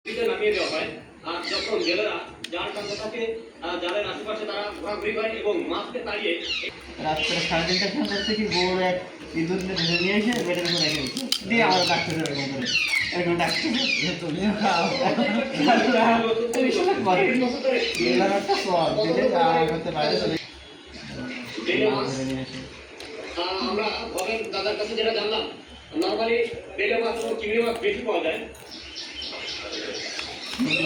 নামিয়ে দেওয়া হয়। আর যখন জেলেরা জাল টানতে থাকে জালের আশেপাশে তারা ঘোরাঘুরি করে এবং মাছকে তাড়িয়ে রাত্রে 3:30টার সময় থেকে বড় এক ইঁদুর ধরে নিয়ে এসে বেডের উপর রেখে দিচ্ছে দিয়ে আমার ডাক্তার এরকম করে এরকম ডাক্তার তুমিও খাও একটা সব দিলে করতে পারে আমরা ভবের দাদার কাছে যেটা জানলাম নর্মালি বেলে মাছ এবং চিংড়ি মাছ বেশি পাওয়া যায়।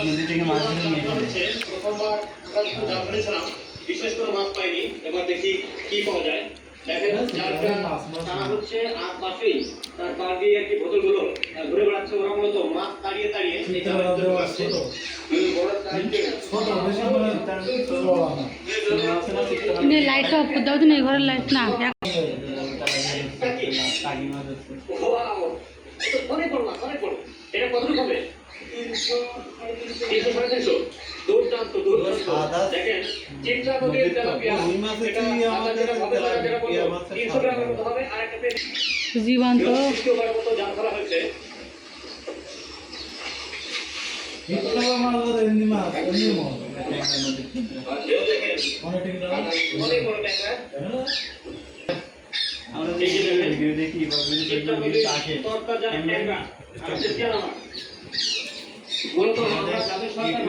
নদী থেকে মাছ ধরে নিয়ে এসেছে প্রথমবার আমরা জাল ফেলেছিলাম, বিশেষ করে মাছ পাইনি। এবার দেখি কি পাওয়া যায়। দেখেন জালটা টানা হচ্ছে আর পাশেই তার পা দিয়ে একটি বোতলগুলো ঘুরে বেড়াচ্ছে। ওরা মূলত মাছ তাড়িয়ে তাড়িয়ে লাইটটা অফ করে দাও তো, ঘরের লাইট না অনেক বড় মাছ, অনেক বড়। এটা কতটুকু হবে? 300 350। দুর্দান্ত দুর্দান্ত। দেখেন চিত্রা নদীর তেলাপিয়া, এটা যেটা হবে যেটা বলবো 300 গ্রামের মতো হবে। আর একটা জীবন্ত দ্বিতীয়বারের মতো জাল ধরা হয়েছে। অনেক বড় ট্যাংরা। আমরা দেখি তরতাজা ট্যাংরা। মূলত আমরা যাদের সরকার